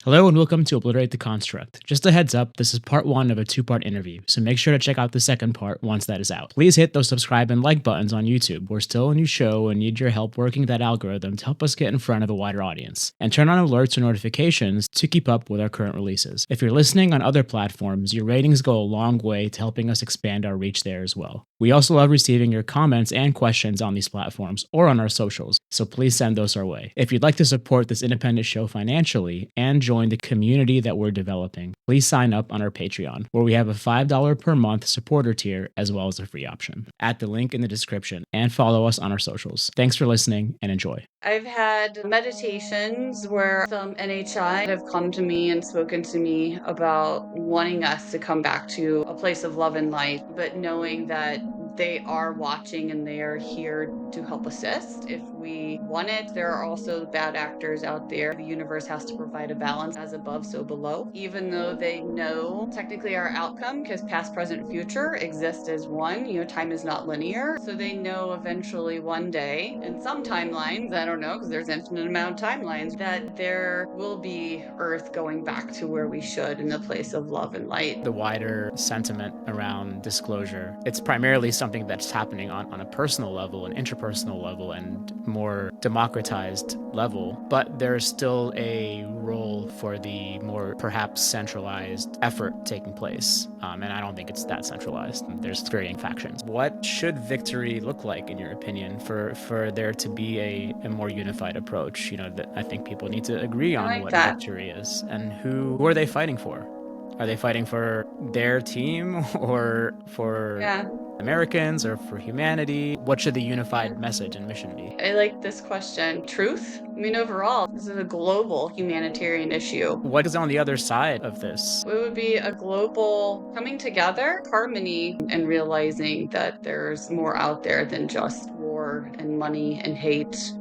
Hello and welcome to Obliterate the Construct. Just a heads up, this is part one of a two-part interview, so make sure to check out the second part once that is out. Please hit those subscribe and like buttons on YouTube. We're still a new show and need your help working that algorithm to help us get in front of a wider audience. And turn on alerts or notifications to keep up with our current releases. If you're listening on other platforms, your ratings go a long way to helping us expand our reach there as well. We also love receiving your comments and questions on these platforms or on our socials, so please send those our way. If you'd like to support this independent show financially and join the community that we're developing, please sign up on our Patreon, where we have a $5 per month supporter tier as well as a free option. At the link in the description and follow us on our socials. Thanks for listening and enjoy. I've had meditations where some NHI have come to me and spoken to me about wanting us to come back to a place of love and light, but knowing that they are watching and they are here to help assist if we want it. There are also bad actors out there. The universe has to provide a balance, as above, so below. Even though they know technically our outcome, because past, present, future exist as one, time is not linear. So they know eventually one day, in some timelines, I don't know, because there's infinite amount of timelines, that there will be Earth going back to where we should, in the place of love and light. The wider sentiment around disclosure, it's primarily something that's happening on a personal level, an interpersonal level, and more democratized level. But there's still a role for the more perhaps centralized effort taking place. And I don't think it's that centralized. There's varying factions. What should victory look like, in your opinion, for there to be a more unified approach? That I think people need to agree on what victory is, and who are they fighting for? Are they fighting for their team or for Americans or for humanity? What should the unified message and mission be? I like this question. Truth? I mean, overall, this is a global humanitarian issue. What is on the other side of this? It would be a global coming together, harmony, and realizing that there's more out there than just war and money and hate.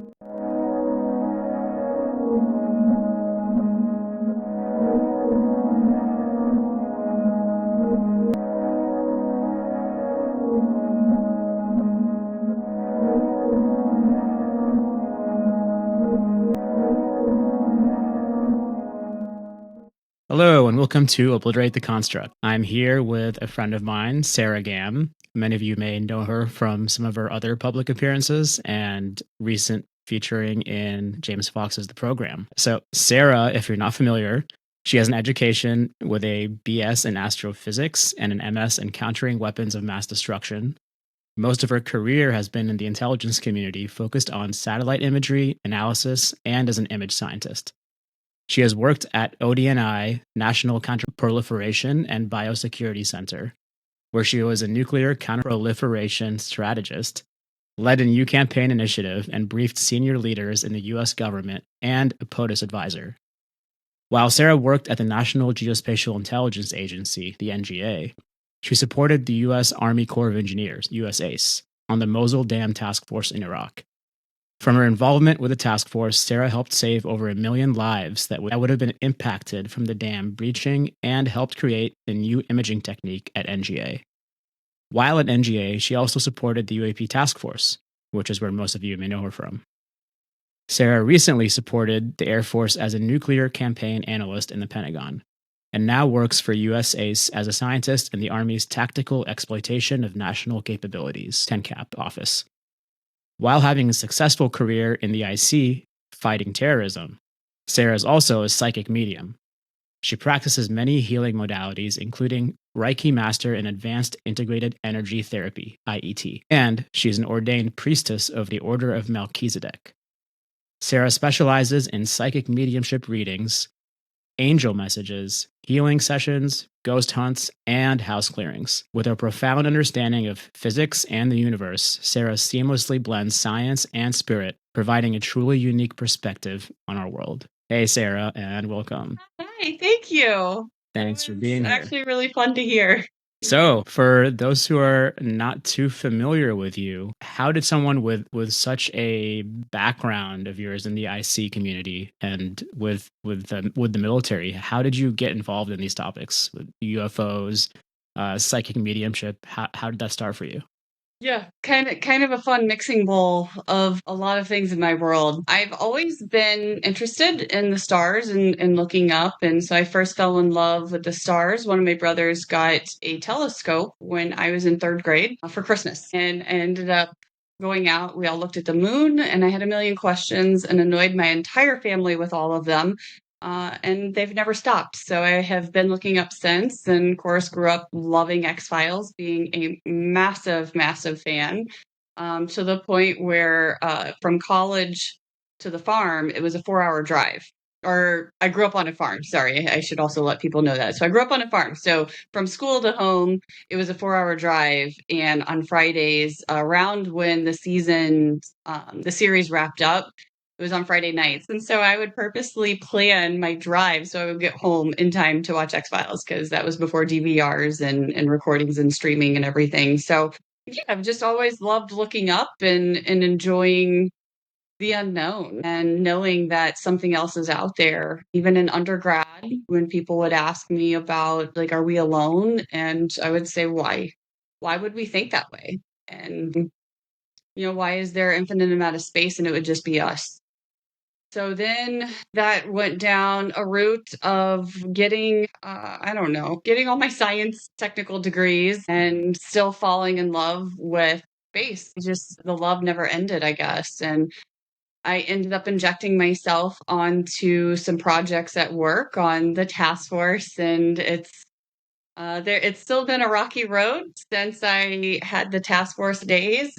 Hello, and welcome to Obliterate the Construct. I'm here with a friend of mine, Sarah Gamm. Many of you may know her from some of her other public appearances and recent featuring in James Fox's The Program. So, Sarah, if you're not familiar, she has an education with a BS in astrophysics and an MS in countering weapons of mass destruction. Most of her career has been in the intelligence community, focused on satellite imagery, analysis, and as an image scientist. She has worked at ODNI-National Counterproliferation and Biosecurity Center, where she was a nuclear counterproliferation strategist, led an U campaign initiative, and briefed senior leaders in the US government and a POTUS advisor. While Sarah worked at the National Geospatial-Intelligence Agency, the NGA, she supported the US Army Corps of Engineers, USACE, on the Mosul Dam Task Force in Iraq. From her involvement with the task force, Sarah helped save over 1 million lives that would have been impacted from the dam breaching and helped create a new imaging technique at NGA. While at NGA, she also supported the UAP task force, which is where most of you may know her from. Sarah recently supported the Air Force as a Nuclear Campaign Analyst in the Pentagon, and now works for USACE as a scientist in the Army's Tactical Exploitation of National Capabilities, TENCAP, office. While having a successful career in the IC, fighting terrorism, Sarah is also a psychic medium. She practices many healing modalities, including Reiki Master in Advanced Integrated Energy Therapy, IET, and she is an ordained priestess of the Order of Melchizedek. Sarah specializes in psychic mediumship readings, angel messages, healing sessions, ghost hunts, and house clearings. With her profound understanding of physics and the universe, Sarah seamlessly blends science and spirit, providing a truly unique perspective on our world. Hey, Sarah, and welcome. Hi, thank you. Thanks for being here. It's actually really fun to hear. So, for those who are not too familiar with you, how did someone with such a background of yours in the IC community and with the military, how did you get involved in these topics with UFOs, psychic mediumship? How did that start for you? Yeah, kind of a fun mixing bowl of a lot of things in my world. I've always been interested in the stars and looking up, and so I first fell in love with the stars. One of my brothers got a telescope when I was in third grade for Christmas, and I ended up going out. We all looked at the moon, and I had a million questions and annoyed my entire family with all of them. And they've never stopped. So I have been looking up since, and of course, grew up loving X Files, being a massive, massive fan, to the point where from college to the farm, it was a 4 hour drive. Or I grew up on a farm. Sorry, I should also let people know that. So I grew up on a farm. So from school to home, it was a 4 hour drive. And on Fridays, around when the series wrapped up, it was on Friday nights. And so I would purposely plan my drive so I would get home in time to watch X Files because that was before DVRs and recordings and streaming and everything. So yeah, I've just always loved looking up and enjoying the unknown and knowing that something else is out there. Even in undergrad, when people would ask me about, like, are we alone? And I would say, why? Why would we think that way? And, why is there infinite amount of space and it would just be us? So then that went down a route of getting, I don't know, getting all my science technical degrees and still falling in love with space. Just the love never ended, I guess. And I ended up injecting myself onto some projects at work on the task force, and it's still been a rocky road since I had the task force days,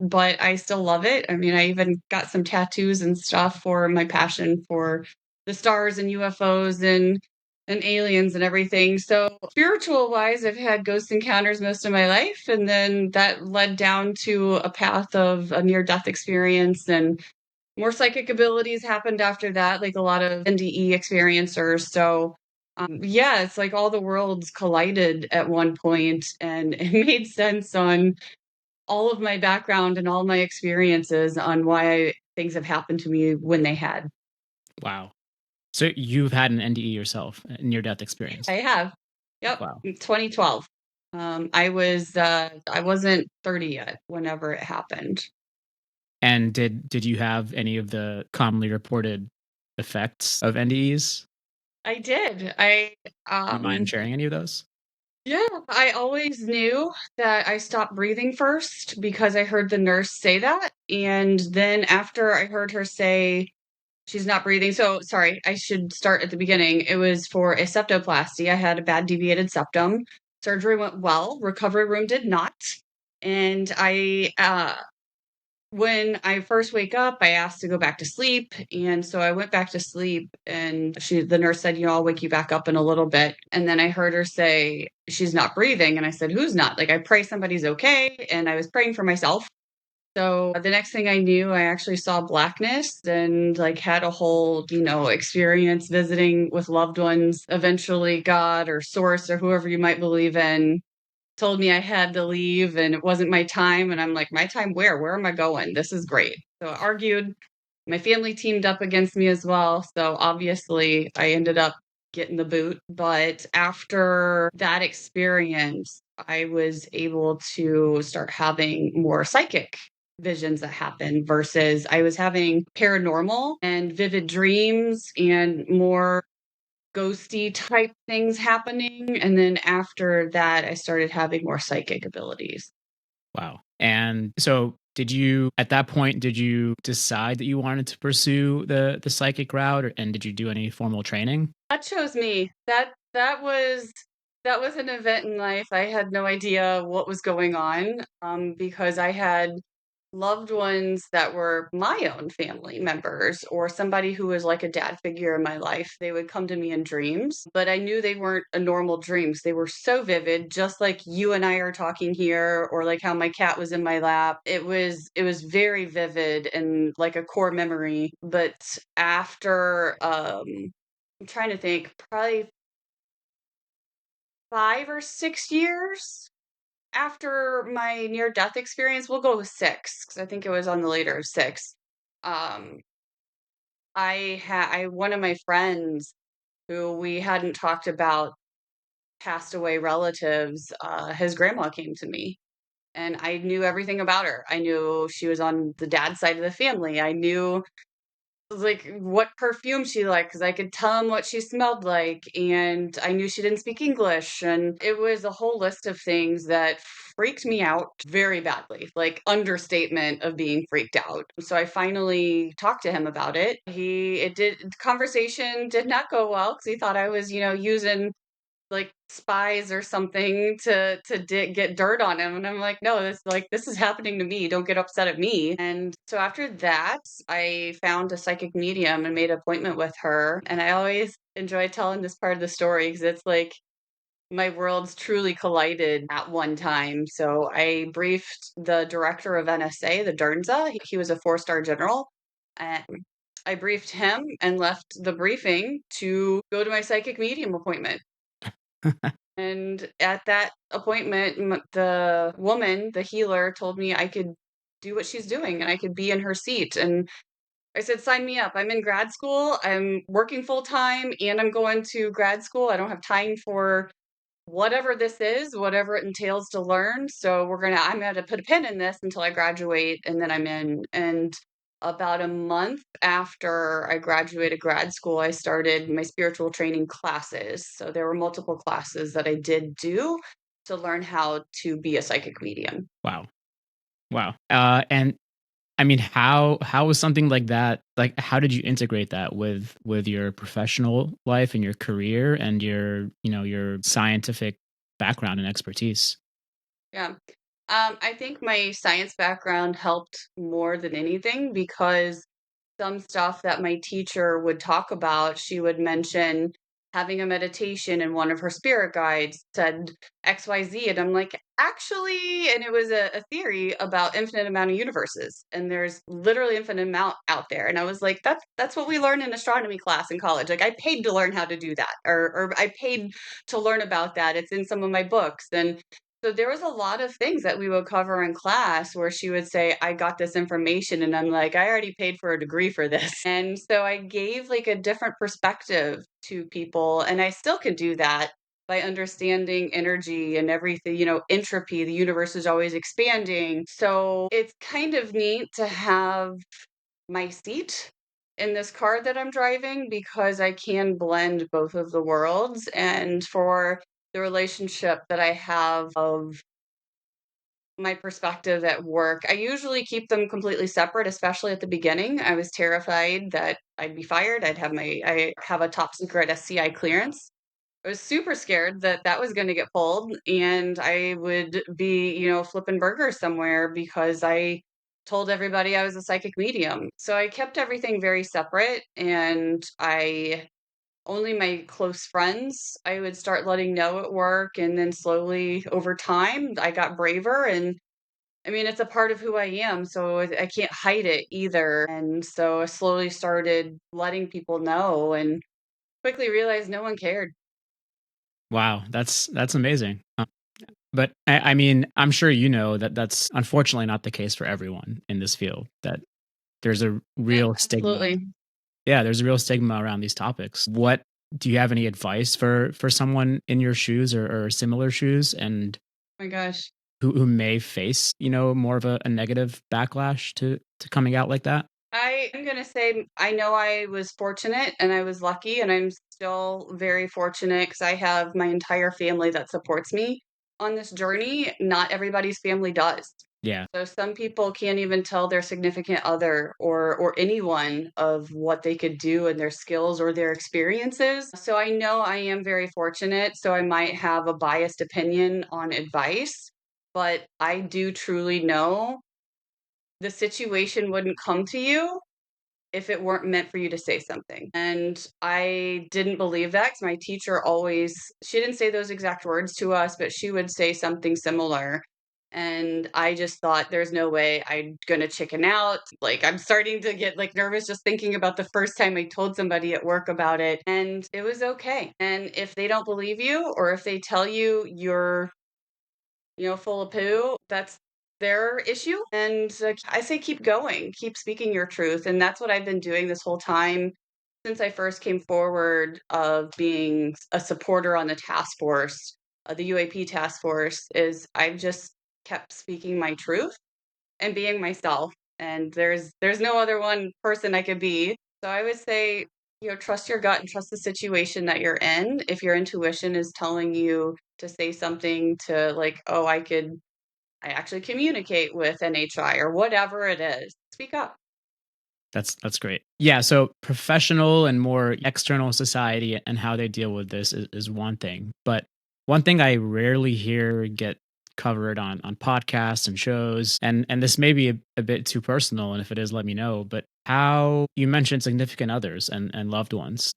but I still love it. I mean, I even got some tattoos and stuff for my passion for the stars and UFOs and aliens and everything. So spiritual wise, I've had ghost encounters most of my life, and then that led down to a path of a near death experience, and more psychic abilities happened after that, like a lot of NDE experiencers. So, yeah, it's like all the worlds collided at one point, and it made sense on all of my background and all my experiences on why things have happened to me when they had. Wow. So you've had an NDE yourself, a near death experience. I have. Yep, Wow. 2012. I wasn't 30 yet whenever it happened. And did you have any of the commonly reported effects of NDEs? I did. I Do you mind um sharing any of those? Yeah, I always knew that I stopped breathing first because I heard the nurse say that. And then after I heard her say she's not breathing. So, sorry, I should start at the beginning. It was for a septoplasty. I had a bad deviated septum. Surgery went well, recovery room did not. And when I first wake up, I asked to go back to sleep, and so I went back to sleep, and the nurse said, I'll wake you back up in a little bit. And then I heard her say, she's not breathing. And I said, who's not? Like, I pray somebody's okay. And I was praying for myself. So the next thing I knew, I actually saw blackness and like had a whole, experience visiting with loved ones. Eventually, God or source or whoever you might believe in told me I had to leave and it wasn't my time. And I'm like, my time where? Where am I going? This is great. So I argued. My family teamed up against me as well. So obviously, I ended up getting the boot. But after that experience, I was able to start having more psychic visions that happened versus I was having paranormal and vivid dreams and more ghosty type things happening. And then after that, I started having more psychic abilities. Wow. And so at that point, did you decide that you wanted to pursue the psychic route, and did you do any formal training? That chose me. That was an event in life. I had no idea what was going on, because I had loved ones that were my own family members or somebody who was like a dad figure in my life. They would come to me in dreams, but I knew they weren't a normal dreams. They were so vivid, just like you and I are talking here, or like how my cat was in my lap. It was very vivid and like a core memory. But after I'm trying to think, probably 5 or 6 years after my near death experience, we'll go with 6 because I think it was on the later of 6. Um, I one of my friends who we hadn't talked about passed away relatives, his grandma came to me and I knew everything about her. I knew she was on the dad's side of the family. I knew like what perfume she liked because I could tell him what she smelled like, and I knew she didn't speak English, and it was a whole list of things that freaked me out very badly, like understatement of being freaked out. So I finally talked to him about it. Conversation did not go well because he thought I was, using like spies or something to get dirt on him, and I'm like, no, this is happening to me, don't get upset at me. And so after that, I found a psychic medium and made an appointment with her, and I always enjoy telling this part of the story because it's like my worlds truly collided at one time. So I briefed the director of NSA, the Dernza. He was a 4-star general, and I briefed him and left the briefing to go to my psychic medium appointment. And at that appointment, the woman, the healer, told me I could do what she's doing and I could be in her seat. And I said, sign me up. I'm in grad school. I'm working full time and I'm going to grad school. I don't have time for whatever this is, whatever it entails to learn. So I'm gonna put a pin in this until I graduate and then I'm in. And about a month after I graduated grad school, I started my spiritual training classes. So there were multiple classes that I did do to learn how to be a psychic medium. Wow. Wow. And I mean, how was something like that? Like, how did you integrate that with your professional life and your career and your scientific background and expertise? Yeah. I think my science background helped more than anything because some stuff that my teacher would talk about, she would mention having a meditation, and one of her spirit guides said XYZ. And I'm like, actually, and it was a theory about infinite amount of universes. And there's literally infinite amount out there. And I was like, that's what we learned in astronomy class in college. Like I paid to learn how to do that, or I paid to learn about that. It's in some of my books. And so there was a lot of things that we would cover in class where she would say, I got this information. And I'm like, I already paid for a degree for this. And so I gave like a different perspective to people. And I still can do that by understanding energy and everything, entropy. The universe is always expanding. So it's kind of neat to have my seat in this car that I'm driving because I can blend both of the worlds. And for the relationship that I have of my perspective at work, I usually keep them completely separate, especially at the beginning. I was terrified that I'd be fired. I have a top secret SCI clearance. I was super scared that that was going to get pulled and I would be, flipping burgers somewhere because I told everybody I was a psychic medium. So I kept everything very separate, and I only my close friends I would start letting know at work, and then slowly over time I got braver. And I mean, it's a part of who I am, so I can't hide it either. And so I slowly started letting people know and quickly realized no one cared. Wow, that's amazing. But I mean, I'm sure you know that that's unfortunately not the case for everyone in this field. That there's a Yeah, real stigma. absolutely. Yeah, there's a real stigma around these topics. What do you have any advice for someone in your shoes or similar shoes and Oh my gosh. who may face, more of a negative backlash to coming out like that? I am going to say I know I was fortunate and I was lucky, and I'm still very fortunate because I have my entire family that supports me on this journey. Not everybody's family does. Yeah. So some people can't even tell their significant other or anyone of what they could do and their skills or their experiences. So I know I am very fortunate. So I might have a biased opinion on advice, but I do truly know the situation wouldn't come to you if it weren't meant for you to say something. And I didn't believe that because my teacher always, she didn't say those exact words to us, but she would say something similar. And I just thought there's no way I'm gonna chicken out. Like I'm starting to get like nervous just thinking about the first time I told somebody at work about it. And it was okay. And if they don't believe you or if they tell you you're full of poo, that's their issue. And I say keep going, keep speaking your truth. And that's what I've been doing this whole time since I first came forward of being a supporter on the task force, the UAP task force, is I've just kept speaking my truth and being myself. And there's no other one person I could be. So I would say, trust your gut and trust the situation that you're in. If your intuition is telling you to say something to like, oh, I actually communicate with NHI or whatever it is, speak up. That's great. Yeah, so professional and more external society and how they deal with this is one thing. But one thing I rarely hear get covered on podcasts and shows, and this may be a bit too personal, and if it is, let me know. But how you mentioned significant others and loved ones.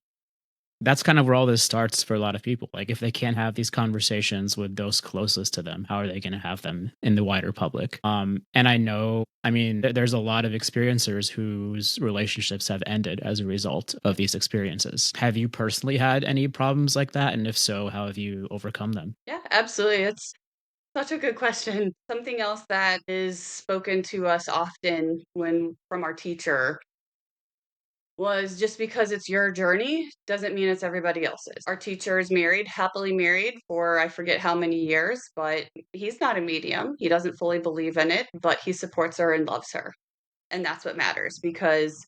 That's kind of where all this starts for a lot of people. Like, if they can't have these conversations with those closest to them, how are they going to have them in the wider public? And I know, I mean, there's a lot of experiencers whose relationships have ended as a result of these experiences. Have you personally had any problems like that? And if so, how have you overcome them? Yeah, absolutely. It's such a good question. Something else that is spoken to us often when from our teacher was just because it's your journey doesn't mean it's everybody else's. Our teacher is married, happily married for I forget how many years, but he's not a medium. He doesn't fully believe in it, but he supports her and loves her. And that's what matters because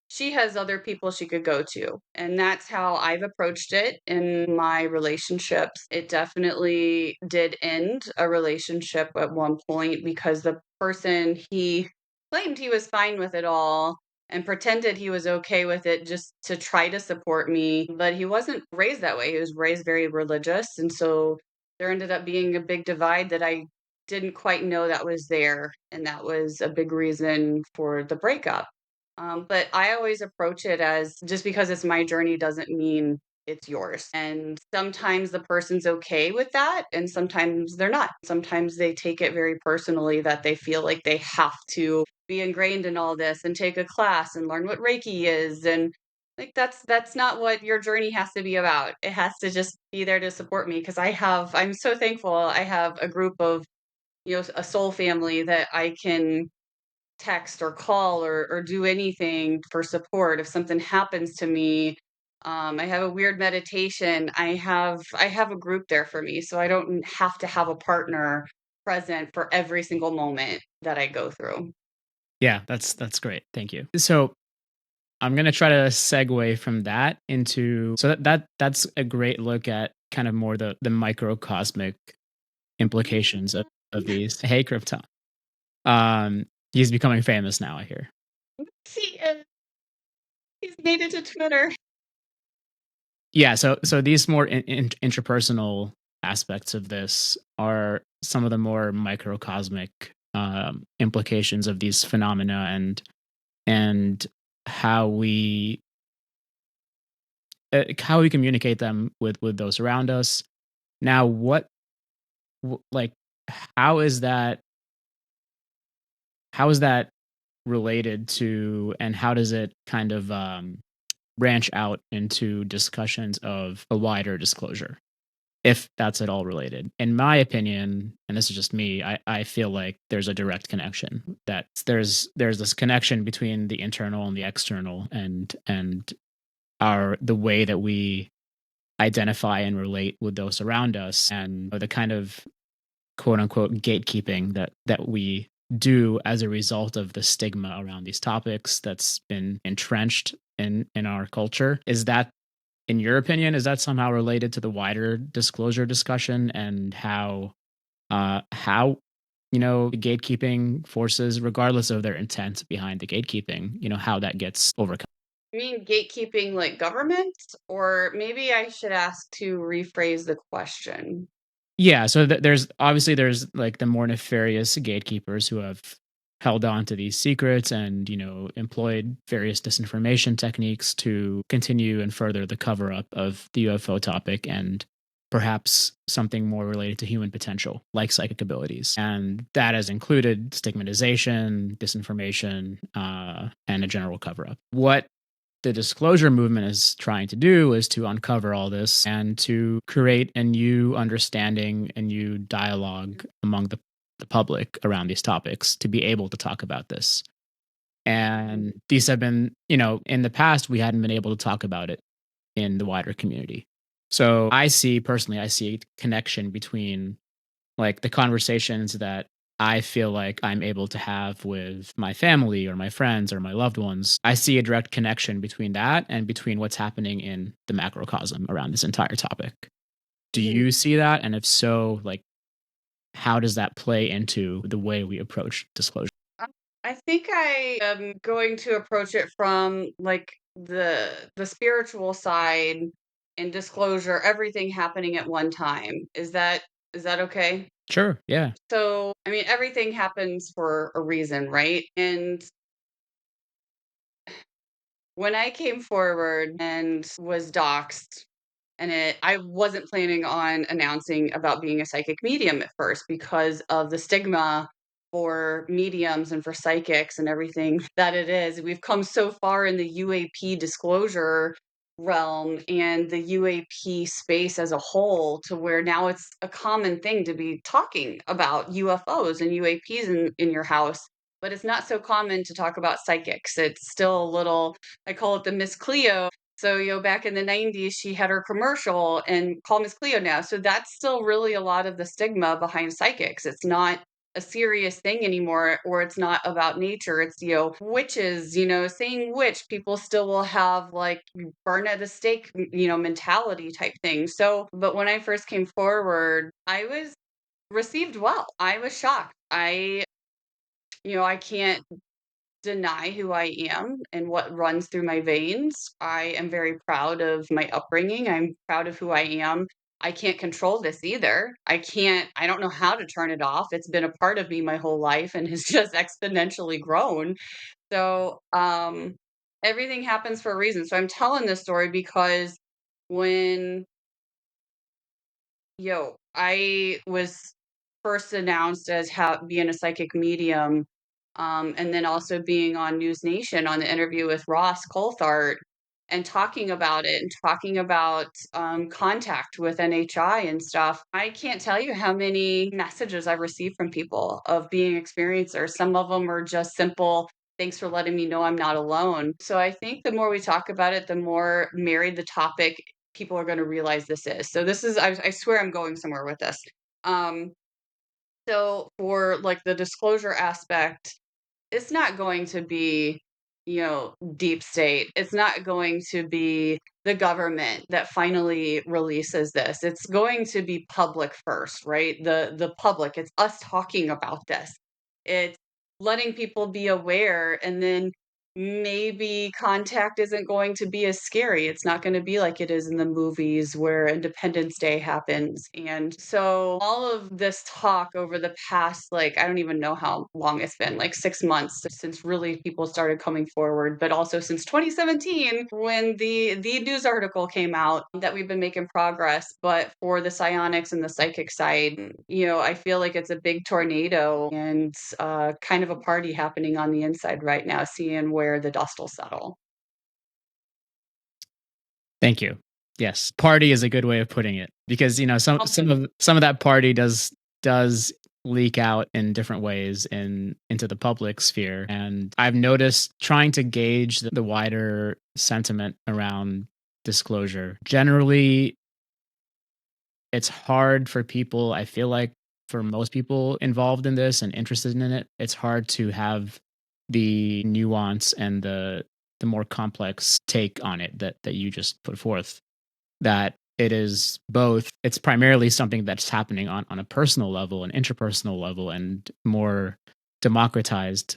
she has other people she could go to. And that's how I've approached it in my relationships. It definitely did end a relationship at one point because the person he claimed he was fine with it all and pretended he was okay with it just to try to support me. But he wasn't raised that way. He was raised very religious. And so there ended up being a big divide that I didn't quite know that was there. And that was a big reason for the breakup. But I always approach it as just because it's my journey doesn't mean it's yours. And sometimes the person's okay with that, and sometimes they're not. Sometimes they take it very personally that they feel like they have to be ingrained in all this and take a class and learn what Reiki is. And like that's not what your journey has to be about. It has to just be there to support me because I'm so thankful I have a group of, a soul family that I can text or call or do anything for support if something happens to me. I have a weird meditation. I have a group there for me, so I don't have to have a partner present for every single moment that I go through. Yeah, that's great. Thank you. So I'm gonna try to segue from that into so that's a great look at kind of more the microcosmic implications of these. Hey, Krypton. He's becoming famous now, I hear. See, he's made it to Twitter. Yeah, so these more interpersonal aspects of this are some of the more microcosmic implications of these phenomena and how we how we communicate them with those around us. Now, like how is that how is that related to, and how does it kind of branch out into discussions of a wider disclosure, if that's at all related? In my opinion, and this is just me, I feel like there's a direct connection. That there's this connection between the internal and the external, and our the way that we identify and relate with those around us, and the kind of quote unquote gatekeeping that we do as a result of the stigma around these topics that's been entrenched in our culture. Is that, in your opinion, is that somehow related to the wider disclosure discussion, and how the gatekeeping forces, regardless of their intent behind the gatekeeping, how that gets overcome? I mean gatekeeping like government, or maybe I should ask to rephrase the question. Yeah, so there's like the more nefarious gatekeepers who have held on to these secrets and employed various disinformation techniques to continue and further the cover up of the UFO topic, and perhaps something more related to human potential like psychic abilities, and that has included stigmatization, disinformation, and a general cover up. What the disclosure movement is trying to do is to uncover all this and to create a new understanding, a new dialogue among the public around these topics to be able to talk about this. And these have been, in the past, we hadn't been able to talk about it in the wider community. So I see a connection between like the conversations that I feel like I'm able to have with my family or my friends or my loved ones. I see a direct connection between that and between what's happening in the macrocosm around this entire topic. Do Mhm. you see that? And if so, like, how does that play into the way we approach disclosure? Um, I think I am going to approach it from like the spiritual side and disclosure, everything happening at one time. Is that okay? Sure. Yeah. So, I mean, everything happens for a reason, right? And when I came forward and was doxxed, and I wasn't planning on announcing about being a psychic medium at first because of the stigma for mediums and for psychics and everything that it is. We've come so far in the UAP disclosure realm and the UAP space as a whole to where now it's a common thing to be talking about UFOs and UAPs in your house. But it's not so common to talk about psychics. It's still a little, I call it the Miss Cleo. So, back in the 90s, she had her commercial and call Miss Cleo now. So that's still really a lot of the stigma behind psychics. It's not a serious thing anymore, or it's not about nature. It's, witches, saying witch, people still will have like burn at the stake, mentality type thing. So, but when I first came forward, I was received well. I was shocked. I can't deny who I am and what runs through my veins. I am very proud of my upbringing. I'm proud of who I am. I can't control this either. I don't know how to turn it off. It's been a part of me my whole life and has just exponentially grown. So, everything happens for a reason. So I'm telling this story because when I was first announced as being a psychic medium, and then also being on News Nation on the interview with Ross Coulthart and talking about it and talking about contact with NHI and stuff. I can't tell you how many messages I've received from people of being experiencers. Some of them are just simple, thanks for letting me know I'm not alone. So I think the more we talk about it, the more married the topic people are going to realize this is. So this is, I swear I'm going somewhere with this. Um, so for like the disclosure aspect, it's not going to be, deep state. It's not going to be the government that finally releases this. It's going to be public first, right? The public. It's us talking about this. It's letting people be aware, and then maybe contact isn't going to be as scary. It's not going to be like it is in the movies where Independence Day happens. And so all of this talk over the past, like, I don't even know how long it's been, like 6 months since really people started coming forward, but also since 2017 when the news article came out that we've been making progress. But for the psionics and the psychic side, I feel like it's a big tornado and kind of a party happening on the inside right now, seeing where the dust will settle. Thank you. Yes, party is a good way of putting it because some some Something. of some of that party does leak out in different ways into the public sphere, and I've noticed trying to gauge the wider sentiment around disclosure. Generally, it's hard for people. I feel like for most people involved in this and interested in it, it's hard to have the nuance and the more complex take on it that you just put forth. That it is both, it's primarily something that's happening on a personal level, an interpersonal level, and more democratized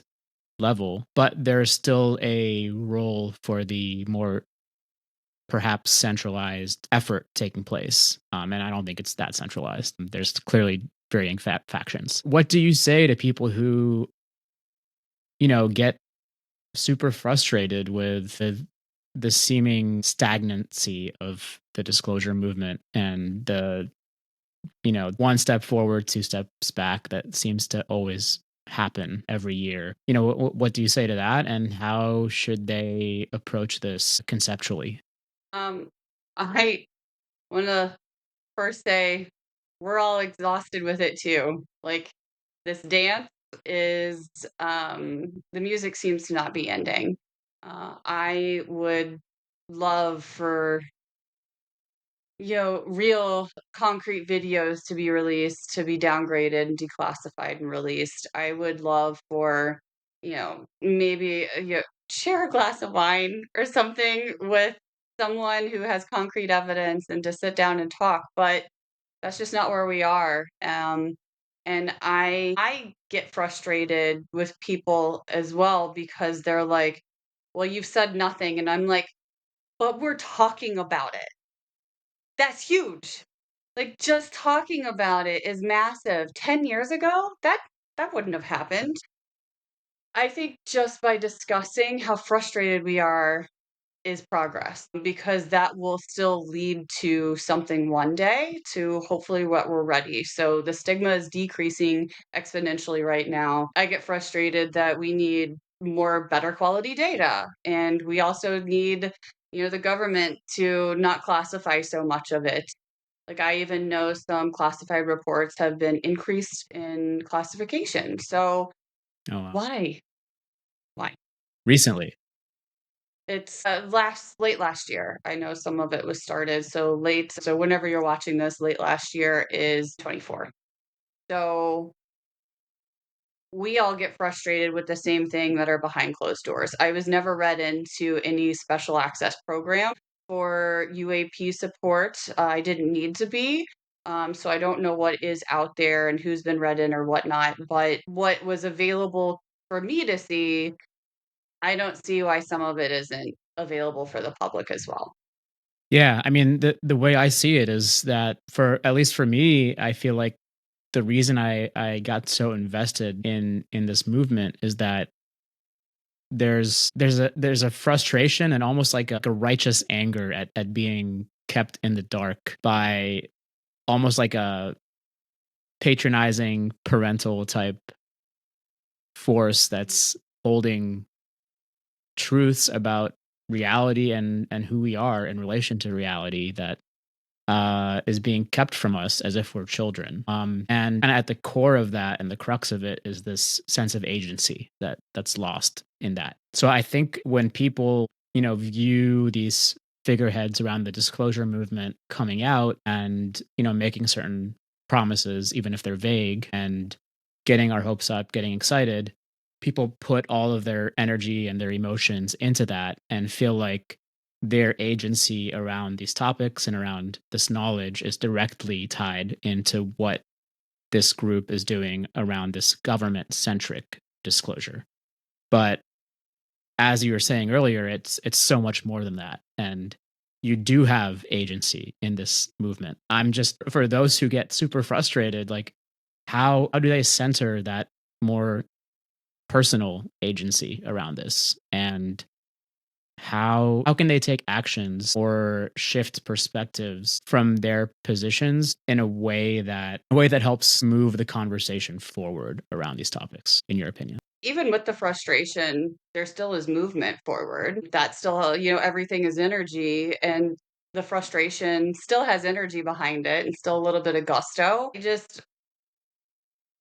level, but there's still a role for the more perhaps centralized effort taking place. And I don't think it's that centralized. There's clearly varying factions. What do you say to people who, get super frustrated with the seeming stagnancy of the disclosure movement and the, one step forward, two steps back that seems to always happen every year? What do you say to that, and how should they approach this conceptually? Um, I want to first say we're all exhausted with it too. Like this dance is, the music seems to not be ending. I would love for real concrete videos to be released, to be downgraded and declassified and released. I would love for, maybe, share a glass of wine or something with someone who has concrete evidence and to sit down and talk, but that's just not where we are. And I get frustrated with people as well because they're like, "Well, you've said nothing." And I'm like, "But we're talking about it." That's huge. Like, just talking about it is massive. 10 years ago, that wouldn't have happened. I think just by discussing how frustrated we are is progress because that will still lead to something one day, to hopefully what we're ready. So the stigma is decreasing exponentially right now. I get frustrated that we need more better quality data, and we also need, the government to not classify so much of it. Like, I even know some classified reports have been increased in classification. So Oh, wow. why? Why? Recently. It's late last year. I know some of it was started so late. So whenever you're watching this, late last year is 24. So we all get frustrated with the same thing that are behind closed doors. I was never read into any special access program for UAP support. I didn't need to be. So I don't know what is out there and who's been read in or whatnot. But what was available for me to see, I don't see why some of it isn't available for the public as well. Yeah, I mean, the way I see it is that for at least for me, I feel like the reason I got so invested in this movement is that there's a frustration and almost like a righteous anger at being kept in the dark by almost like a patronizing parental type force that's holding truths about reality and who we are in relation to reality that is being kept from us as if we're children. And at the core of that and the crux of it is this sense of agency that's lost in that. So I think when people, view these figureheads around the disclosure movement coming out and, making certain promises, even if they're vague, and getting our hopes up, getting excited, people put all of their energy and their emotions into that and feel like their agency around these topics and around this knowledge is directly tied into what this group is doing around this government centric disclosure. But as you were saying earlier, it's so much more than that. And you do have agency in this movement. I'm just for those who get super frustrated, like how do they center that more personal agency around this? And how can they take actions or shift perspectives from their positions in a way that helps move the conversation forward around these topics, in your opinion? Even with the frustration, there still is movement forward. That still, everything is energy, and the frustration still has energy behind it and still a little bit of gusto.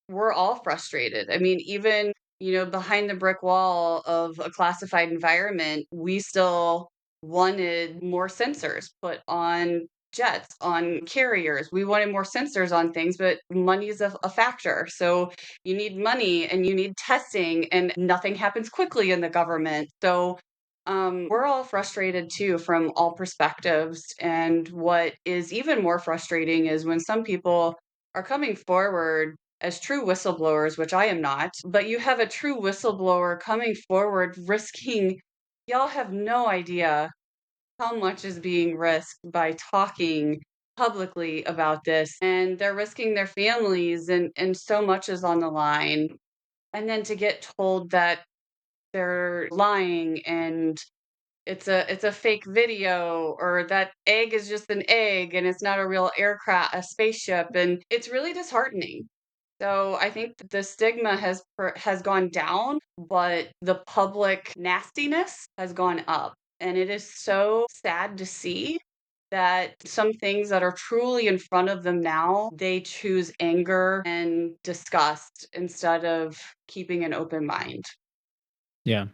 We're all frustrated. I mean, even, behind the brick wall of a classified environment, we still wanted more sensors put on jets, on carriers. We wanted more sensors on things, but money is a factor. So you need money and you need testing, and nothing happens quickly in the government. So we're all frustrated too from all perspectives. And what is even more frustrating is when some people are coming forward as true whistleblowers, which I am not, but you have a true whistleblower coming forward risking, y'all have no idea how much is being risked by talking publicly about this. And they're risking their families, and so much is on the line. And then to get told that they're lying and it's a fake video, or that egg is just an egg and it's not a real aircraft, a spaceship, and it's really disheartening. So I think that the stigma has gone down, but the public nastiness has gone up. And it is so sad to see that some things that are truly in front of them now, they choose anger and disgust instead of keeping an open mind. Yeah.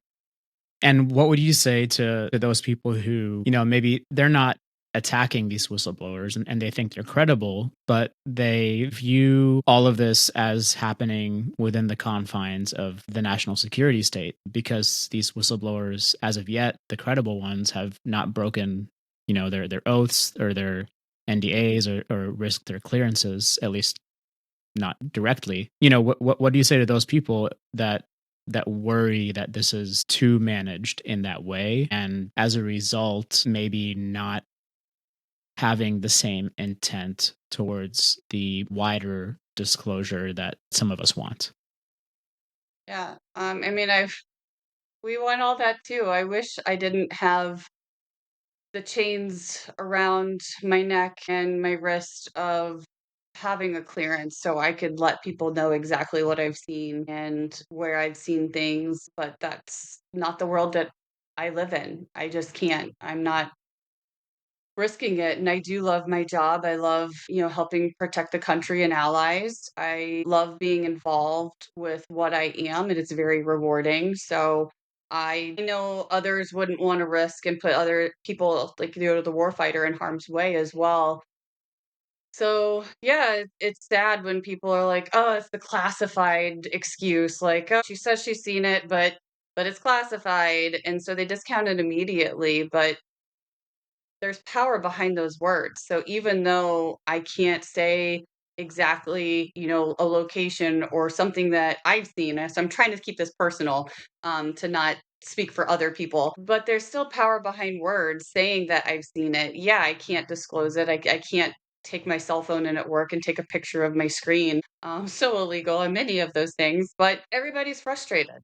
And what would you say to those people who, maybe they're not attacking these whistleblowers, and they think they're credible, but they view all of this as happening within the confines of the national security state because these whistleblowers, as of yet, the credible ones, have not broken, their oaths or their NDAs or risked their clearances, at least not directly. What do you say to those people that worry that this is too managed in that way, and as a result, maybe not having the same intent towards the wider disclosure that some of us want? Yeah. I mean, we want all that too. I wish I didn't have the chains around my neck and my wrist of having a clearance so I could let people know exactly what I've seen and where I've seen things, but that's not the world that I live in. I just can't. I'm not risking it, and I do love my job. I love, helping protect the country and allies. I love being involved with what I am, and it's very rewarding. So I know others wouldn't want to risk and put other people, like, the warfighter, in harm's way as well. So yeah, it's sad when people are like, "Oh, it's the classified excuse." Like, "Oh, she says she's seen it, but it's classified," and so they discount it immediately. But there's power behind those words. So even though I can't say exactly, a location or something that I've seen, so I'm trying to keep this personal, to not speak for other people, but there's still power behind words saying that I've seen it. Yeah, I can't disclose it. I can't take my cell phone in at work and take a picture of my screen. So illegal and many of those things, but everybody's frustrated.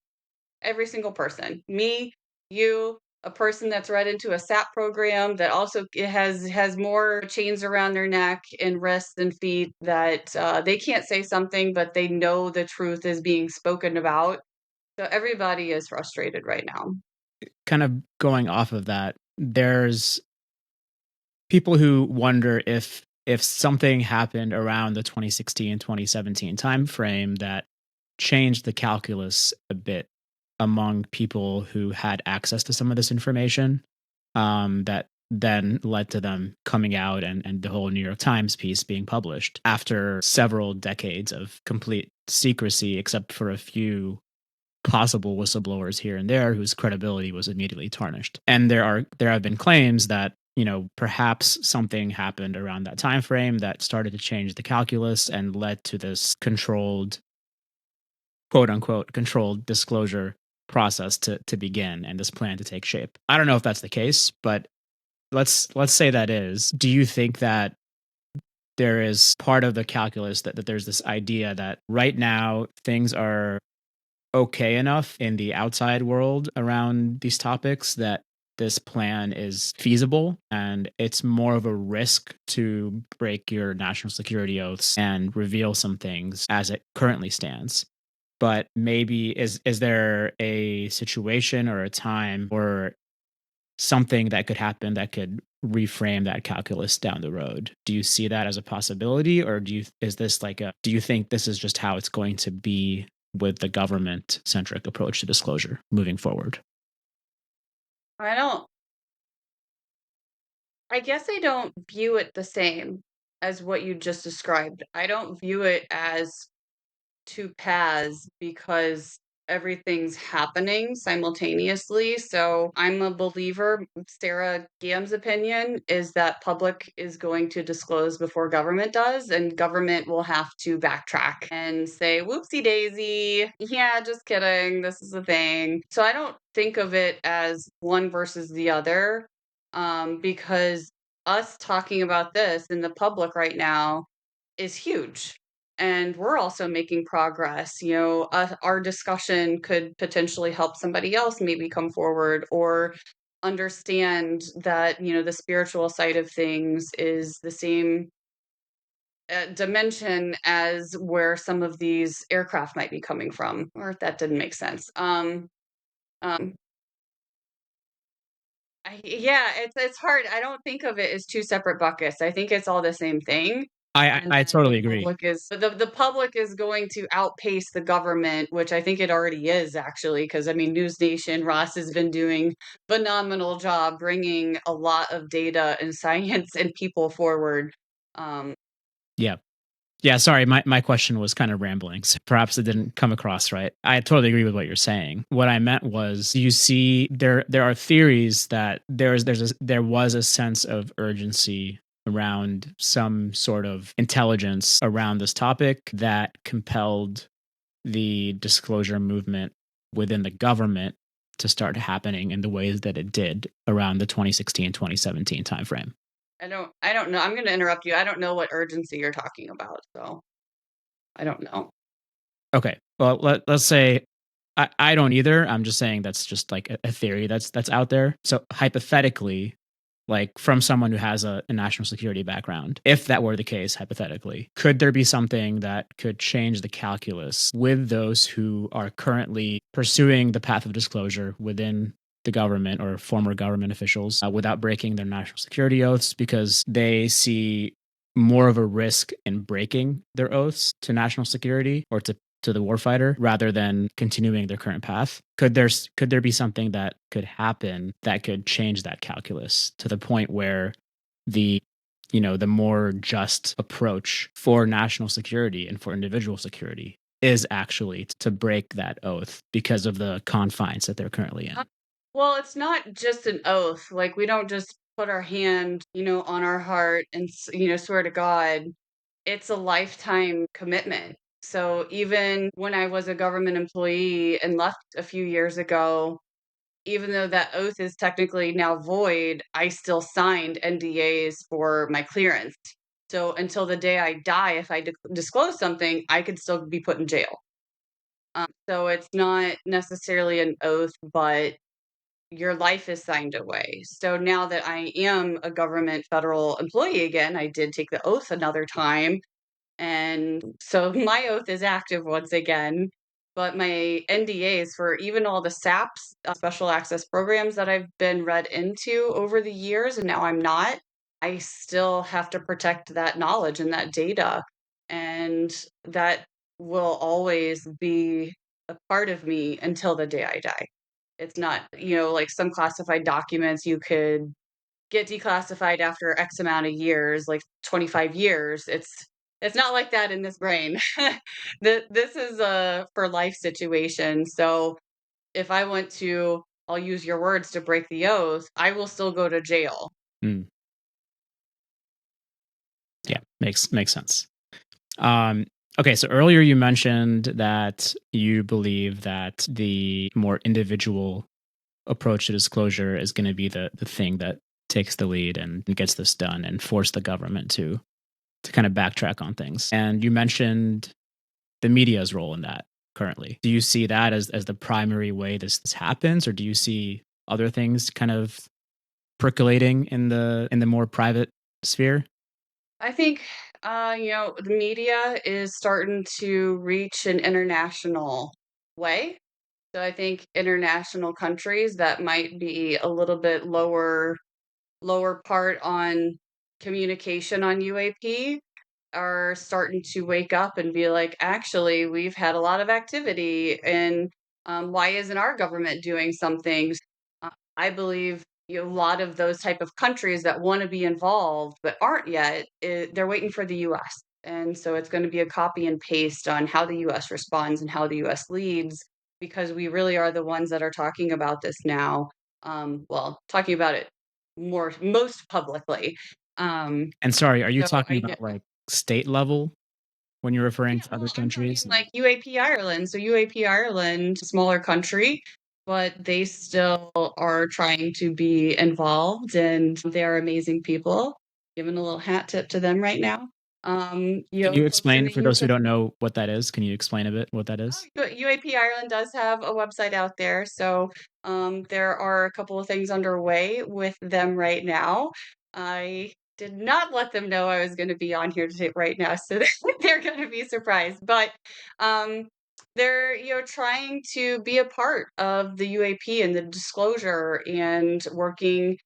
Every single person. Me, you, a person that's read into a SAP program that also has more chains around their neck and wrists and feet that they can't say something, but they know the truth is being spoken about. So everybody is frustrated right now. Kind of going off of that, there's people who wonder if something happened around the 2016 2017 timeframe that changed the calculus a bit among people who had access to some of this information, that then led to them coming out and the whole New York Times piece being published after several decades of complete secrecy, except for a few possible whistleblowers here and there whose credibility was immediately tarnished. And there have been claims that, perhaps something happened around that time frame that started to change the calculus and led to this controlled, quote unquote, controlled disclosure process to begin and this plan to take shape. I don't know if that's the case, but let's say that is. Do you think that there is part of the calculus that there's this idea that right now things are okay enough in the outside world around these topics that this plan is feasible, and it's more of a risk to break your national security oaths and reveal some things as it currently stands? But maybe is there a situation or a time or something that could happen that could reframe that calculus down the road? Do you see that as a possibility, or do you think this is just how it's going to be with the government centric approach to disclosure moving forward? I don't I guess I don't view it the same as what you just described. I don't view it as two paths because everything's happening simultaneously. So I'm a believer. Sarah Gamm's opinion is that public is going to disclose before government does, and government will have to backtrack and say, whoopsie daisy. Yeah, just kidding. This is a thing. So I don't think of it as one versus the other, because us talking about this in the public right now is huge. And we're also making progress. Our discussion could potentially help somebody else maybe come forward or understand that, the spiritual side of things is the same dimension as where some of these aircraft might be coming from. Or if that didn't make sense. Um, yeah, it's hard. I don't think of it as two separate buckets. I think it's all the same thing. And I that totally agree. the public is going to outpace the government, which I think it already is actually, because I mean, News Nation, Ross has been doing phenomenal job bringing a lot of data and science and people forward. Um, Yeah. Yeah, sorry, my question was kind of rambling, so perhaps it didn't come across right. I totally agree with what you're saying. What I meant was, you see, there are theories that there was a sense of urgency around some sort of intelligence around this topic that compelled the disclosure movement within the government to start happening in the ways that it did around the 2016-2017 timeframe. I don't know. I'm going to interrupt you. I don't know what urgency you're talking about, so I don't know. Okay. Well, let's say I don't either. I'm just saying that's just like a theory that's out there. So hypothetically, like from someone who has a national security background, if that were the case, hypothetically, could there be something that could change the calculus with those who are currently pursuing the path of disclosure within the government or former government officials without breaking their national security oaths because they see more of a risk in breaking their oaths to national security or to the warfighter rather than continuing their current path? Could there be something that could happen that could change that calculus to the point where the the more just approach for national security and for individual security is actually to break that oath because of the confines that they're currently in? Well, it's not just an oath. Like, we don't just put our hand, on our heart and, swear to God. It's a lifetime commitment. So even when I was a government employee and left a few years ago, even though that oath is technically now void, I still signed NDAs for my clearance. So until the day I die, if I disclose something, I could still be put in jail. So it's not necessarily an oath, but your life is signed away. So now that I am a government federal employee again, I did take the oath another time. And so my oath is active once again. But my NDAs for even all the SAPs, special access programs that I've been read into over the years, and now I'm not, I still have to protect that knowledge and that data. And that will always be a part of me until the day I die. It's not, like some classified documents you could get declassified after X amount of years, like 25 years. It's not like that in this brain. This is a for life situation. So if I want to, I'll use your words to break the oath, I will still go to jail. Mm, Yeah. yeah, makes sense. Um, okay, so earlier you mentioned that you believe that the more individual approach to disclosure is going to be the thing that takes the lead and gets this done and force the government to kind of backtrack on things. And you mentioned the media's role in that currently. Do you see that as the primary way this happens, or do you see other things kind of percolating in the more private sphere? I think the media is starting to reach an international way. So I think international countries that might be a little bit lower part on communication on UAP are starting to wake up and be like, actually, we've had a lot of activity, and why isn't our government doing something? I believe a lot of those type of countries that want to be involved but aren't yet, they're waiting for the U.S. And so it's going to be a copy and paste on how the U.S. responds and how the U.S. leads, because we really are the ones that are talking about this now. Well, talking about it most publicly. Um, And sorry, are you so talking I know. about like state level when you're referring Yeah, to other well, I'm talking countries? like UAP Ireland. So UAP Ireland, smaller country, but they still are trying to be involved, and they are amazing people. Giving a little hat tip to them right now. Can you Folks in explain the for those who UK. don't know what that is? Can you explain a bit what that Oh, is? but UAP Ireland does have a website out there, so there are a couple of things underway with them right now. I did not let them know I was going to be on here today right now, so they're going to be surprised. But they're trying to be a part of the UAP and the disclosure and working.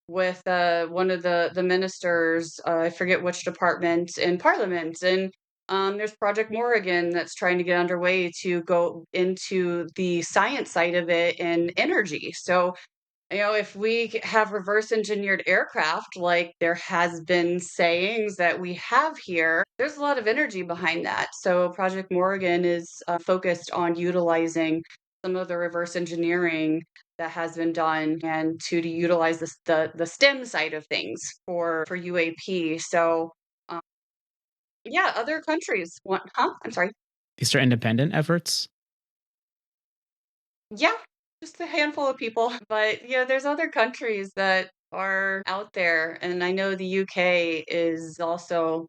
with one of the ministers. I forget which department in Parliament, and there's Project Morrigan that's trying to get underway to go into the science side of it and energy. So if we have reverse engineered aircraft, like there has been sayings that we have here, there's a lot of energy behind that. So Project Morgan is focused on utilizing some of the reverse engineering that has been done and to utilize the STEM side of things for UAP. So um, yeah, other countries want, huh? I'm sorry. These are independent efforts. Yeah, just a handful of people. But yeah, there's other countries that are out there. And I know the UK is also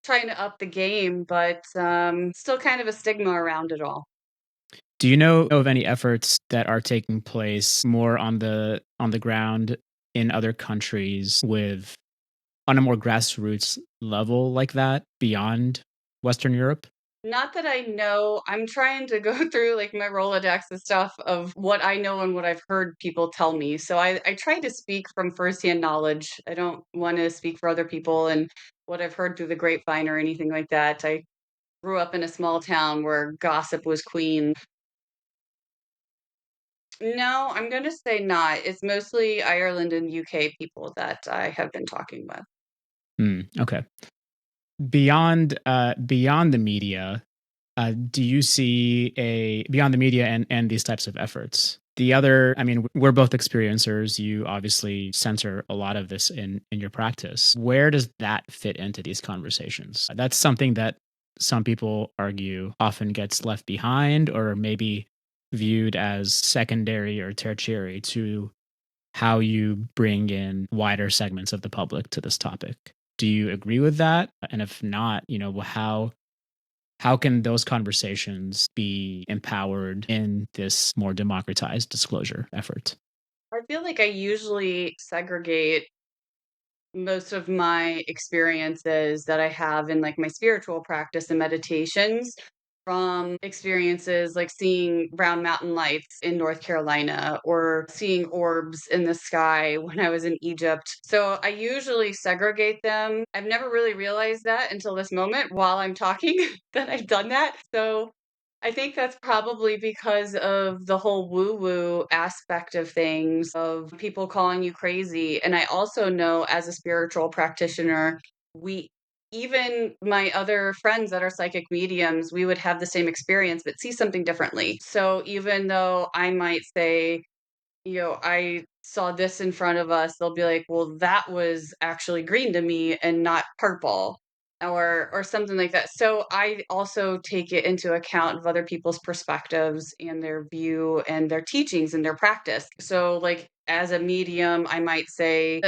trying to up the game, but still kind of a stigma around it all. Do you know of any efforts that are taking place more on the ground in other countries with on a more grassroots level like that beyond Western Europe? Not that I know. I'm trying to go through like my Rolodex and stuff of what I know and what I've heard people tell me. So I try to speak from firsthand knowledge. I don't want to speak for other people and what I've heard through the grapevine or anything like that. I grew up in a small town where gossip was queen. No, I'm gonna say not. It's mostly Ireland and UK people that I have been talking with. Okay. Beyond the media, do you see a beyond the media and these types of efforts? The other, I mean, we're both experiencers. You obviously censor a lot of this in your practice. Where does that fit into these conversations? That's something that some people argue often gets left behind or maybe viewed as secondary or tertiary to how you bring in wider segments of the public to this topic. Do you agree with that? And if not, how can those conversations be empowered in this more democratized disclosure effort? I feel like I usually segregate most of my experiences that I have in like my spiritual practice and meditations from experiences like seeing brown mountain lights in North Carolina or seeing orbs in the sky when I was in Egypt. So I usually segregate them. I've never really realized that until this moment while I'm talking that I've done that. So I think that's probably because of the whole woo woo aspect of things, of people calling you crazy. And I also know as a spiritual practitioner, we, even my other friends that are psychic mediums, we would have the same experience, but see something differently. So even though I might say, I saw this in front of us, they'll be like, well, that was actually green to me and not purple or something like that. So I also take it into account of other people's perspectives and their view and their teachings and their practice. So like as a medium, I might say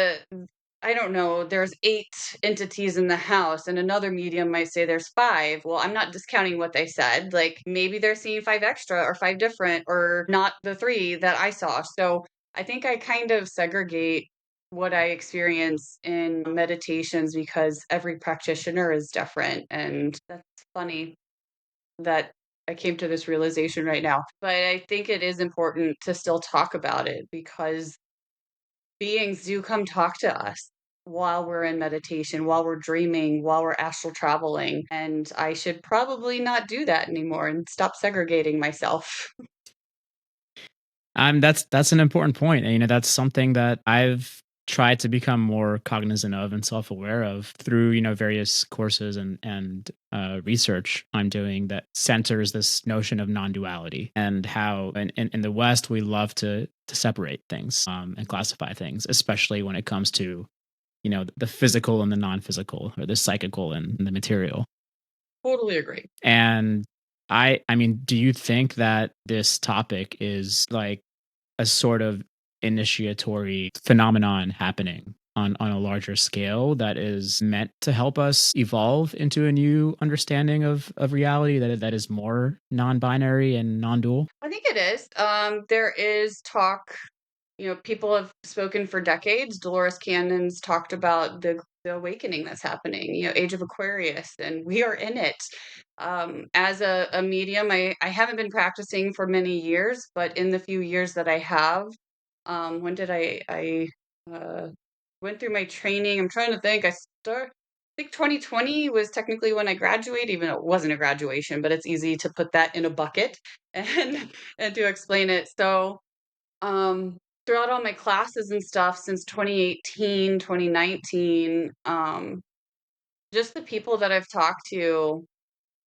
I don't know, there's 8 entities in the house, and another medium might say there's 5. Well, I'm not discounting what they said. Like maybe they're seeing 5 extra or 5 different or not the 3 that I saw. So I think I kind of segregate what I experience in meditations because every practitioner is different. And that's funny that I came to this realization right now. But I think it is important to still talk about it because beings do come talk to us while we're in meditation, while we're dreaming, while we're astral traveling. And I should probably not do that anymore and stop segregating myself. That's an important point, and that's something that I've tried to become more cognizant of and self-aware of through various courses and research I'm doing that centers this notion of non-duality and how in the West we love to separate things and classify things, especially when it comes to the physical and the non-physical or the psychical and the material. Totally agree. And I mean, do you think that this topic is like a sort of initiatory phenomenon happening on a larger scale that is meant to help us evolve into a new understanding of reality that is more non-binary and non-dual? I think it is. There is talk, people have spoken for decades. Dolores Cannon's talked about the awakening that's happening, Age of Aquarius, and we are in it. As a medium, I haven't been practicing for many years, but in the few years that I have, when did I? went through my training. I'm trying to think. I think 2020 was technically when I graduated, even though it wasn't a graduation, but it's easy to put that in a bucket and and to explain it. So, throughout all my classes and stuff since 2018, 2019, just the people that I've talked to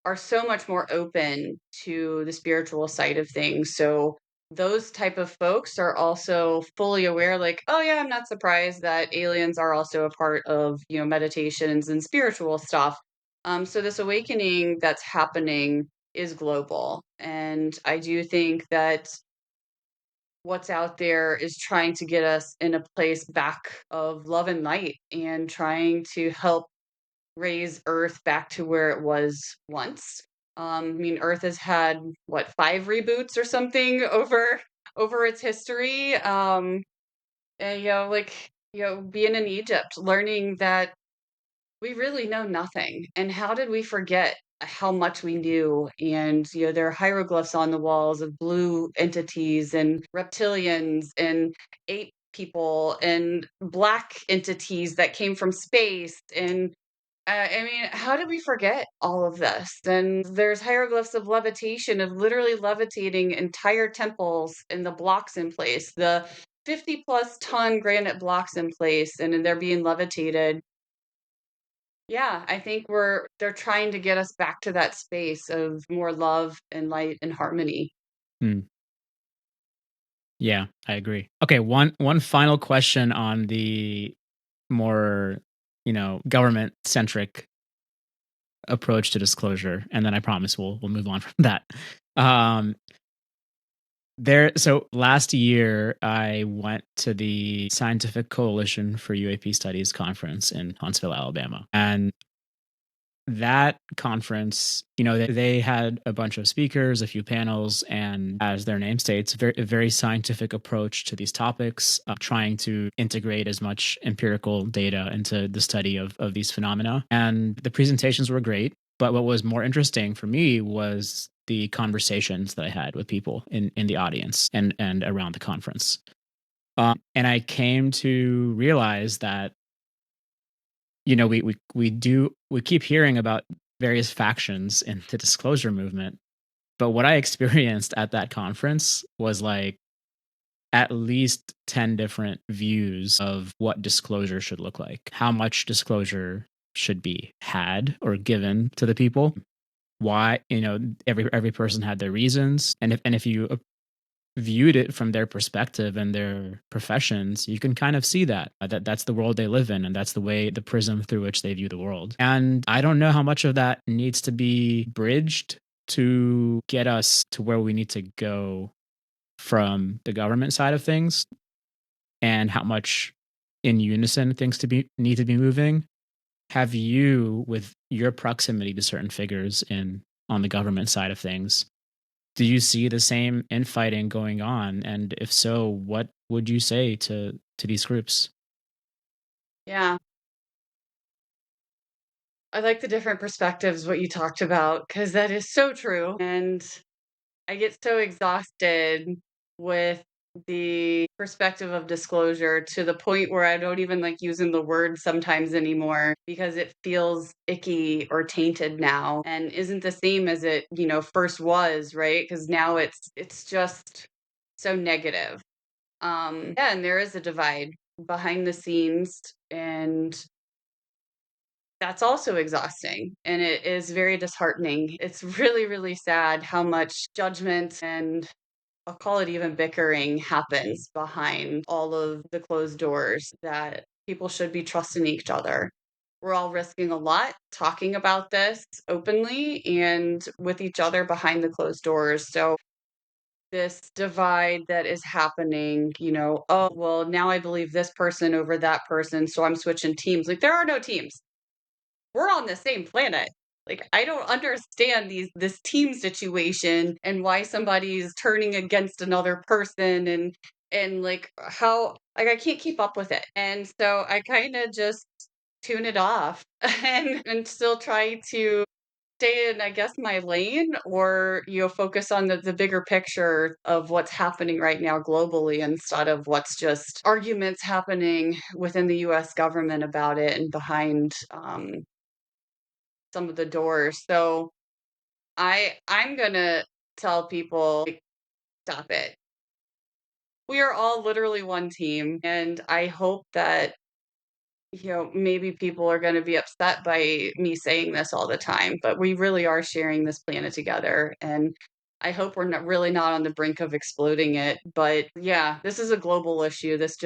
are so much more open to the spiritual side of things. So those type of folks are also fully aware, like, oh yeah, I'm not surprised that aliens are also a part of, meditations and spiritual stuff. So this awakening that's happening is global. And I do think that what's out there is trying to get us in a place back of love and light and trying to help raise Earth back to where it was once. I mean, Earth has had what, 5 reboots or something over its history. And being in Egypt, learning that we really know nothing, and how did we forget how much we knew? And there are hieroglyphs on the walls of blue entities and reptilians and ape people and black entities that came from space and I mean, how did we forget all of this? And there's hieroglyphs of levitation, of literally levitating entire temples and the blocks in place, the 50 plus ton granite blocks in place, and then they're being levitated. Yeah, I think they're trying to get us back to that space of more love and light and harmony. Hmm. Yeah, I agree. Okay, one final question on the more, government centric approach to disclosure, and then I promise we'll move on from that. Um, so last year I went to the Scientific Coalition for UAP Studies conference in Huntsville, Alabama, and that conference, they had a bunch of speakers, a few panels, and as their name states, a very scientific approach to these topics, trying to integrate as much empirical data into the study of these phenomena. And the presentations were great. But what was more interesting for me was the conversations that I had with people in the audience and around the conference. And I came to realize that we keep hearing about various factions in the disclosure movement, but what I experienced at that conference was like at least 10 different views of what disclosure should look like, how much disclosure should be had or given to the people, why, every person had their reasons, and if you viewed it from their perspective and their professions, you can kind of see that's the world they live in, and that's the prism through which they view the world. And I don't know how much of that needs to be bridged to get us to where we need to go from the government side of things, and how much in unison things to be need to be moving. Have you, with your proximity to certain figures in on the government side of things, do you see the same infighting going on? And if so, what would you say to these groups? Yeah, I like the different perspectives, what you talked about, because that is so true. And I get so exhausted with the perspective of disclosure to the point where I don't even like using the word sometimes anymore because it feels icky or tainted now and isn't the same as it, first was, right? Because now it's just so negative. Yeah, and there is a divide behind the scenes, and that's also exhausting, and it is very disheartening. It's really, really sad how much judgment and I'll call it even bickering happens behind all of the closed doors that people should be trusting each other. We're all risking a lot talking about this openly and with each other behind the closed doors. So this divide that is happening, oh, well, now I believe this person over that person, so I'm switching teams. Like there are no teams, we're on the same planet. Like I don't understand this team situation and why somebody's turning against another person and like how like I can't keep up with it. And so I kind of just tune it off and still try to stay in, I guess, my lane, or, focus on the bigger picture of what's happening right now globally instead of what's just arguments happening within the US government about it and behind some of the doors. So I'm gonna tell people, like, stop it. We are all literally one team, and I hope that, maybe people are going to be upset by me saying this all the time, but we really are sharing this planet together. And I hope we're not on the brink of exploding it. But yeah, this is a global issue. This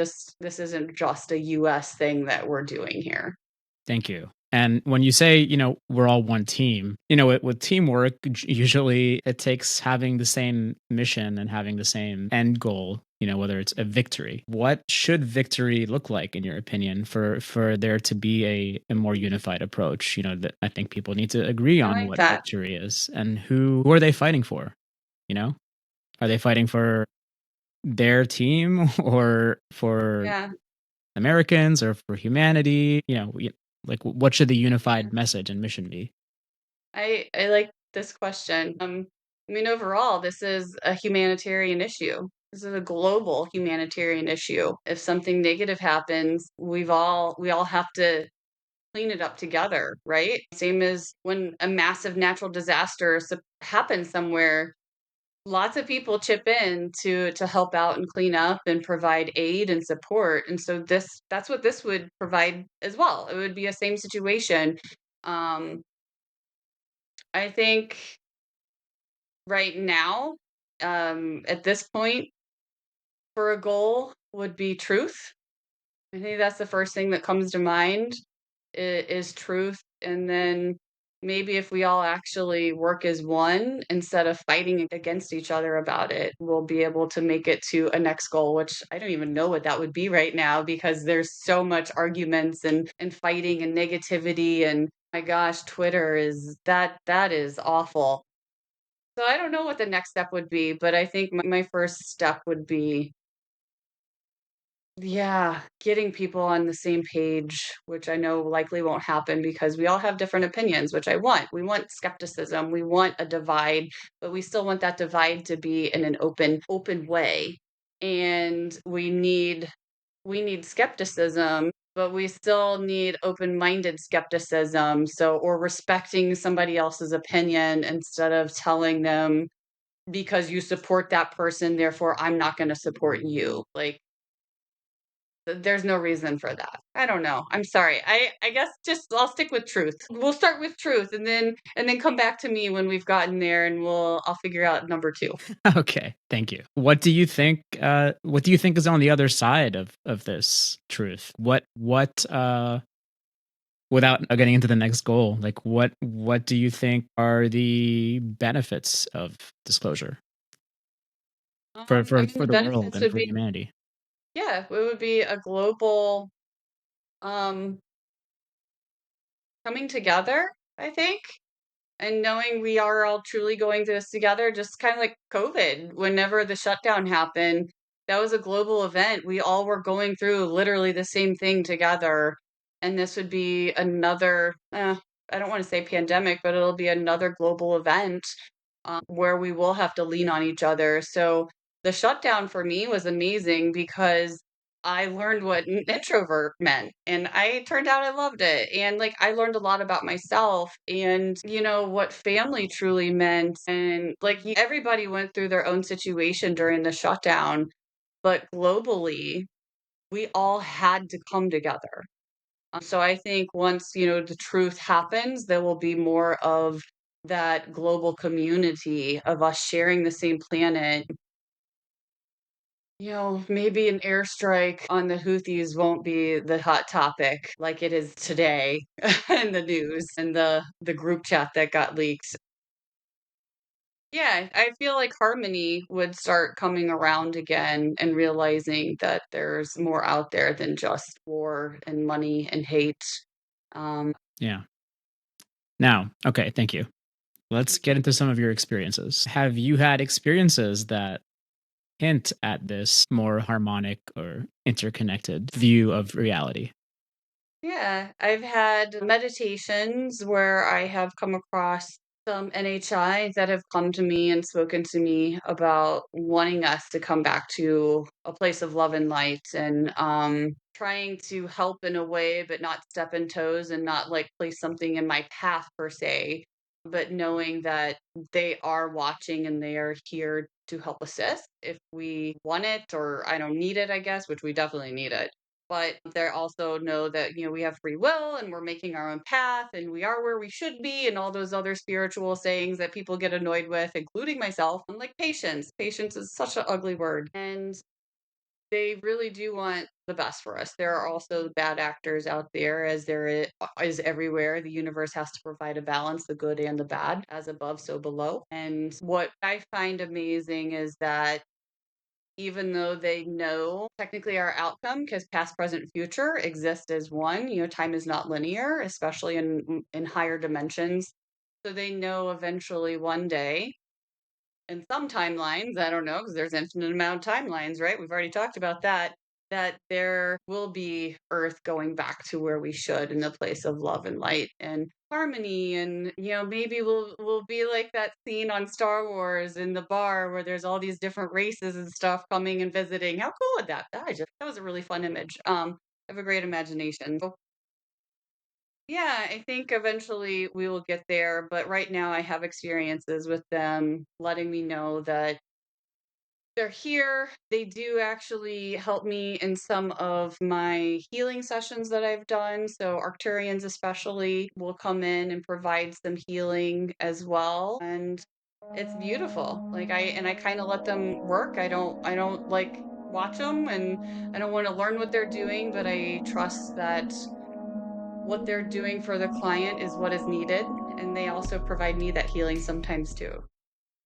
isn't just a US thing that we're doing here. Thank you. And when you say, we're all one team, with teamwork, usually it takes having the same mission and having the same end goal, whether it's a victory. What should victory look like, in your opinion, for there to be a more unified approach? That I think people need to agree I on like what that. victory is and who are they fighting for? You know, are they fighting for their team or for Yeah. Americans or for humanity? Like, what should the Yeah. unified message and mission be? I like this question. I mean, overall, this is a humanitarian issue. This is a global humanitarian issue. If something negative happens, we all have to clean it up together, right? Same as when a massive natural disaster happens somewhere, lots of people chip in to help out and clean up and provide aid and support. And so that's what this would provide as well. It would be a same situation. Um, I think right now, at this point, for a goal would be truth. I think that's the first thing that comes to mind is truth. And then maybe if we all actually work as one instead of fighting against each other about it, we'll be able to make it to a next goal, which I don't even know what that would be right now because there's so much arguments and fighting and negativity. And my gosh, Twitter is that is awful. So I don't know what the next step would be, but I think my first step would be, yeah, getting people on the same page, which I know likely won't happen because we all have different opinions, which I want. We want skepticism, we want a divide, but we still want that divide to be in an open way. And we need skepticism, but we still need open-minded skepticism. So, or respecting somebody else's opinion instead of telling them because you support that person, therefore I'm not going to support you. Like, there's no reason for that. I don't know. I'm sorry. I guess just I'll stick with truth. We'll start with truth and then come back to me when we've gotten there and I'll figure out number 2. Okay, thank you. What do you think is on the other side of this truth? What without getting into the next goal, like what do you think are the benefits of disclosure for I for mean for the the world benefits and would for be, humanity? yeah, it would be a global um coming together, I think. And knowing we are all truly going through this together, just kind of like COVID, whenever the shutdown happened, that was a global event. We all were going through literally the same thing together. And this would be another, I don't want to say pandemic, but it'll be another global event where we will have to lean on each other. So the shutdown for me was amazing because I learned what an introvert meant and I turned out I loved it. And like I learned a lot about myself and what family truly meant. And like everybody went through their own situation during the shutdown, but globally, we all had to come together. So I think once, the truth happens, there will be more of that global community of us sharing the same planet. Maybe an airstrike on the Houthis won't be the hot topic like it is today in the news and the group chat that got leaked. Yeah, I feel like harmony would start coming around again and realizing that there's more out there than just war and money and hate. Um, Yeah. Now, okay, thank you. Let's get into some of your experiences. Have you had experiences that hint at this more harmonic or interconnected view of reality? Yeah, I've had meditations where I have come across some NHI that have come to me and spoken to me about wanting us to come back to a place of love and light and trying to help in a way, but not step in toes and not like place something in my path per se, but knowing that they are watching and they are here to help assist if we want it or I don't need it, I guess, which we definitely need it, but they also know that we have free will and we're making our own path and we are where we should be and all those other spiritual sayings that people get annoyed with, including myself. I'm like, patience is such an ugly word, and they really do want the best for us. There are also bad actors out there, as is everywhere. The universe has to provide a balance, the good and the bad, as above so below. And what I find amazing is that even though they know technically our outcome, because past, present, future exist as one. Time is not linear, especially in higher dimensions. So they know eventually one day, in some timelines, I don't know, because there's infinite amount of timelines, right? We've already talked about that. That there will be Earth going back to where we should, in the place of love and light and harmony, and maybe we'll be like that scene on Star Wars in the bar where there's all these different races and stuff coming and visiting. How cool would that was a really fun image. I have a great imagination. Yeah, I think eventually we will get there, but right now I have experiences with them letting me know that they're here. They do actually help me in some of my healing sessions that I've done. So Arcturians especially will come in and provide some healing as well. And it's beautiful. I kind of let them work. I don't like watch them, and I don't want to learn what they're doing, but I trust that what they're doing for the client is what is needed, and they also provide me that healing sometimes too.